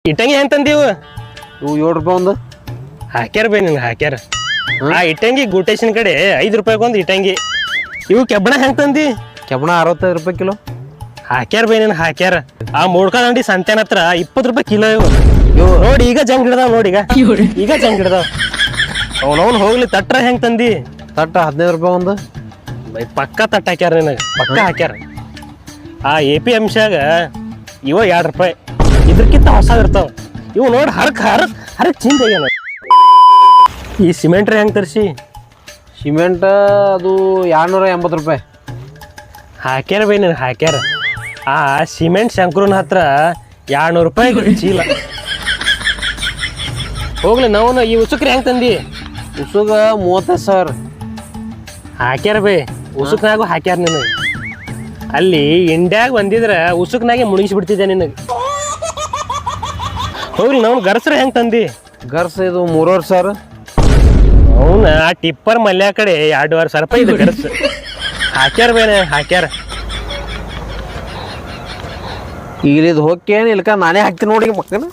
ಇಟ್ಟಂಗಿ ಹೆಂಗ್ ತಂದೀವು? ಇವು 7 ರೂಪಾಯಿ ಒಂದು. ಹಾಕ್ಯಾರ ಬೇ ನಿನ್ಗೆ ಹಾಕ್ಯಾರ. ಆ ಇಟ್ಟಂಗಿ ಗುಟೇಶನ್ ಕಡೆ 5 ರೂಪಾಯಿಗೊಂದು ಇಟ್ಟಂಗಿ. ಇವು ಕೆಬ್ಬಣ ಹೆಂಗ್ ತಂದಿ? ಕೆಬ್ಬಣ 65 ರೂಪಾಯಿ ಕಿಲೋ. ಹಾಕ್ಯಾರ ಬೇ ನಿನ್ ಹಾಕ್ಯಾರ. ಆ ಮೋಡ್ಕದಂಡಿ ಸಂತ್ಯಾನ ಹತ್ರ 20 ರೂಪಾಯಿ ಕಿಲೋ ಇವು. ನೋಡಿ ಈಗ ಜಂಗ್ ಹಿಡ್ದಾವ್ ನೋಡಿ ಈಗ ಜಂಗ್ ಹಿಡ್ದಾವ್. ಅವನವನ್ ಹೋಗ್ಲಿ ತಟ್ರ ಹೆಂಗ್ ತಂದಿ? ತಟ್ಟ 15 ರೂಪಾಯಿ ಒಂದು. ಪಕ್ಕ ತಟ್ಟ ಹಾಕ್ಯಾರ ನಿನಗೆ, ಪಕ್ಕ ಹಾಕ್ಯಾರ. ಆ APMCಯಾಗ ಇವ 2 ರೂಪಾಯಿ, ಇದ್ರಕ್ಕಿಂತ ಹೊಸ ಇರ್ತಾವ ಇವು. ನೋಡಿ ಹರಕ್ ಚಿಂತೆ ಆಗ್ಯಾನ. ಈ ಸಿಮೆಂಟ್ ಹೆಂಗ್ ತರಿಸಿ? ಸಿಮೆಂಟ್ ಅದು 280 ರೂಪಾಯಿ ಹಾಕ್ಯಾರ ಬೈ ನೀನು ಹಾಕ್ಯಾರ. ಆ ಸಿಮೆಂಟ್ ಶಂಕರನ ಹತ್ರ 200 ರೂಪಾಯಿ ಚೀಲ. ಹೋಗ್ಲಿ ನಾವು ಈ ಉಸುಕ್ರಿ ಹೆಂಗ್ ತಂದಿ? ಉಸುಗ 35 ಸಾವಿರ ಹಾಕ್ಯಾರ ಬೈ. ಉಸುಕ್ನಾಗು ಹಾಕ್ಯಾರ ನಿನಗೆ. ಅಲ್ಲಿ ಇಂಡ್ಯಾಗ ಬಂದಿದ್ರ ಉಸುಕ್ನಾಗೆ ಮುಳುಗಿಸ್ಬಿಡ್ತಿದ್ದೆ ನಿನಗೆ. ಹೋಗ್ಲಿ ನಾವು ಗರ್ಸ್ರ ಹೆಂಗ್ ತಂದಿ? ಗರ್ಸ್ ಇದು 3.5 ಸಾವಿರ. ಅವನ ಆ ಟಿಪ್ಪರ್ ಮಲ್ಯ ಕಡೆ 2.5 ಸಾವಿರ ರೂಪಾಯಿ ಇದು ಗರ್ಸ್. ಹಾಕ್ಯಾರ ಬೇನೆ ಹಾಕ್ಯಾರ. ಈಗ ಇದು ಹೋಗ್ಕೇನು ಇಲ್ಕ ನಾನೇ ಹಾಕ್ತೀನಿ ನೋಡಿ ಮಕ್ಕನ.